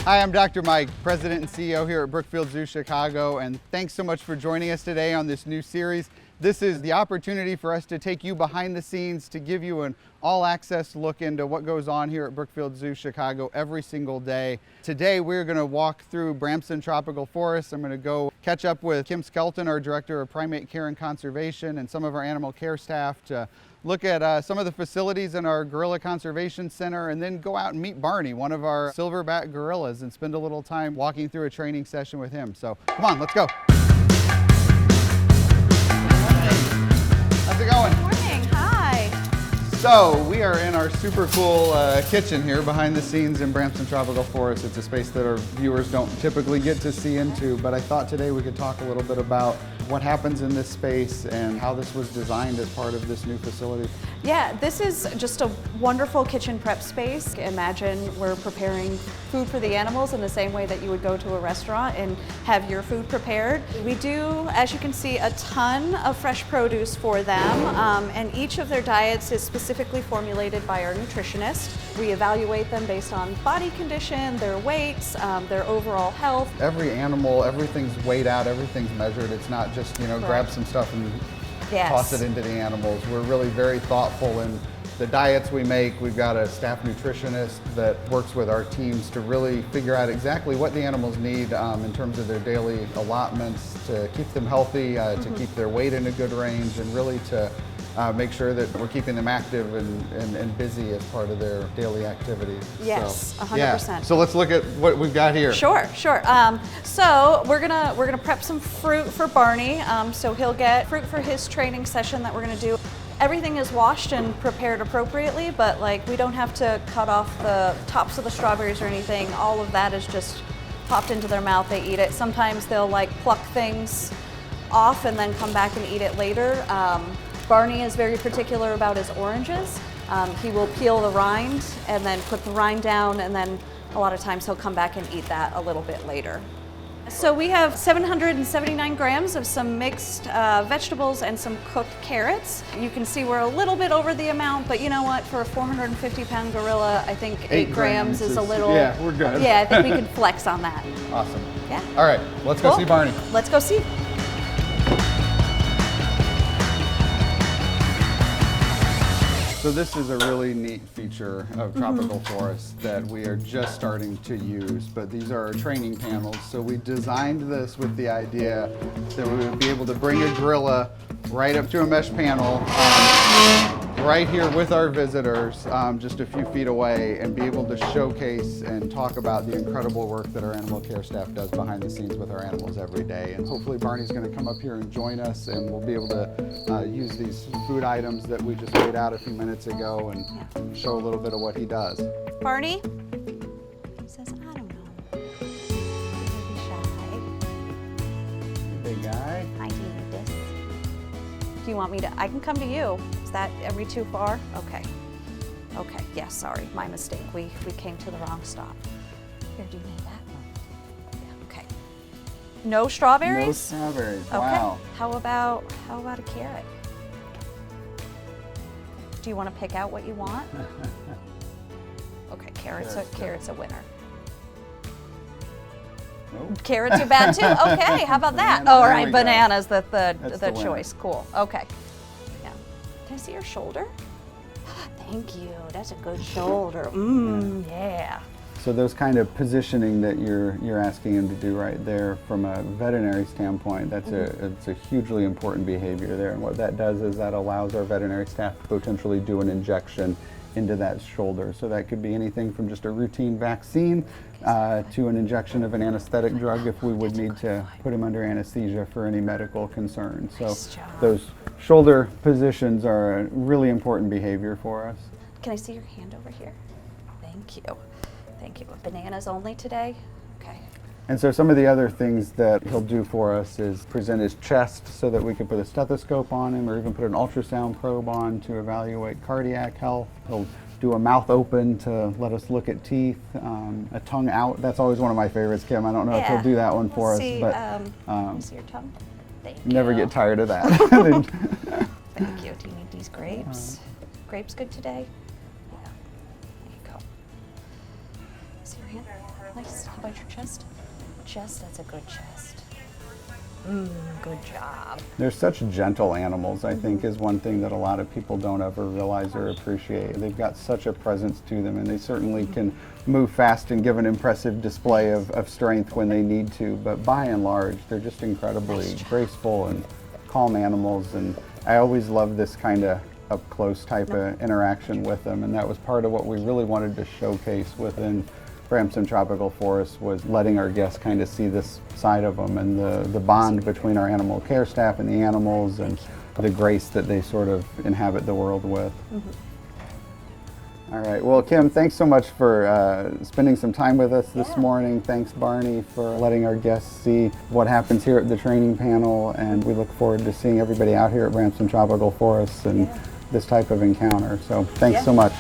Hi, I'm Dr. Mike, President and CEO here at Brookfield Zoo Chicago, and thanks so much for joining us today on this new series. This is the opportunity for us to take you behind the scenes, to give you an all-access look into what goes on here at Brookfield Zoo Chicago every single day. Today we're going to walk through Bramsen Tropical Forests. I'm going to go catch up with Skelton, our Director of Primate Care and Conservation, and some of our animal care staff to look at some of the facilities in our Gorilla Conservation Center, and then go out and meet Barney, one of our silverback gorillas, and spend a little time walking through a training session with him. So come on, let's go. How's it going? Good morning. Hi. So we are in our super cool kitchen here behind the scenes in Bramsen Tropical Forest. It's a space that our viewers don't typically get to see into, but I thought today we could talk a little bit about what happens in this space and how this was designed as part of this new facility. Yeah, this is just a wonderful kitchen prep space. Imagine we're preparing food for the animals in the same way that you would go to a restaurant and have your food prepared. We do, as you can see, a ton of fresh produce for them, and each of their diets is specifically formulated by our nutritionist. We evaluate them based on body condition, their weights, their overall health. Every animal, everything's weighed out, everything's measured. It's not just, you know, grab some stuff and toss it into the animals. We're really very thoughtful in the diets we make. We've got a staff nutritionist that works with our teams to really figure out exactly what the animals need in terms of their daily allotments to keep them healthy, to keep their weight in a good range, and really to make sure that we're keeping them active and busy as part of their daily activities. Yes, so, 100%. Yeah. So let's look at what we've got here. Sure. So we're gonna prep some fruit for Barney. So he'll get fruit for his training session that we're gonna do. Everything is washed and prepared appropriately, but like we don't have to cut off the tops of the strawberries or anything. All of that is just popped into their mouth. They eat it. Sometimes they'll like pluck things off and then come back and eat it later. Barney is very particular about his oranges. He will peel the rind and then put the rind down, and then a lot of times he'll come back and eat that a little bit later. So we have 779 grams of some mixed vegetables and some cooked carrots. You can see we're a little bit over the amount, but you know what? For a 450-pound gorilla, I think 8 grams is a little... Yeah, we're good. Yeah, I think we can flex on that. Awesome. Yeah. All right, let's go see Barney. Let's go see. So this is a really neat feature of tropical forests that we are just starting to use, but these are our training panels. So we designed this with the idea that we would be able to bring a gorilla right up to a mesh panel right here with our visitors just a few feet away, and be able to showcase and talk about the incredible work that our animal care staff does behind the scenes with our animals every day. And hopefully Barney's going to come up here and join us, and we'll be able to use these food items that we just laid out a few minutes ago and show a little bit of what he does. Barney? He says, I don't know. He'll be shy. Big guy. I need this. Do you want me to? I can come to you. Is that, are we too far? Okay. Okay, yes, sorry, my mistake. We came to the wrong stop. Here, do you need that? Yeah, okay. No strawberries? No strawberries, Okay. wow. How about a carrot? Do you want to pick out what you want? Okay, carrot's a winner. Nope. Carrots are bad too? Okay, how about that? Banana, All there right, we go. bananas, the That's the winner. choice. Cool, okay. Yeah. Can I see your shoulder? Thank you, that's a good shoulder. Yeah. So those kind of positioning that you're asking him to do right there from a veterinary standpoint, it's a hugely important behavior there. And what that does is that allows our veterinary staff to potentially do an injection into that shoulder. So that could be anything from just a routine vaccine to an injection of an anesthetic drug if we would need to put him under anesthesia for any medical concerns. So those shoulder positions are a really important behavior for us. Can I see your hand over here? Thank you. Thank you. Bananas only today? Okay. And so some of the other things that he'll do for us is present his chest so that we can put a stethoscope on him, or even put an ultrasound probe on to evaluate cardiac health. He'll do a mouth open to let us look at teeth, a tongue out. That's always one of my favorites, Kim. I don't know if he'll do that one for us, but let me see your tongue. Thank you. never get tired of that. Thank you. Do you need these grapes? Grapes good today? Yeah. There you go. See your hand? Nice. How about your chest? Chest, that's a good chest. Good job. They're such gentle animals, I think, is one thing that a lot of people don't ever realize or appreciate. They've got such a presence to them, and they certainly can move fast and give an impressive display of strength when they need to, but by and large, they're just incredibly graceful and calm animals, and I always love this kind of up-close type of interaction with them, and that was part of what we really wanted to showcase within Bramsen Tropical Forests, was letting our guests kind of see this side of them and the bond between our animal care staff and the animals and the grace that they sort of inhabit the world with. All right, well, Kim, thanks so much for spending some time with us this morning. Thanks, Barney, for letting our guests see what happens here at the training panel, and we look forward to seeing everybody out here at Bramsen Tropical Forests and this type of encounter. So thanks so much.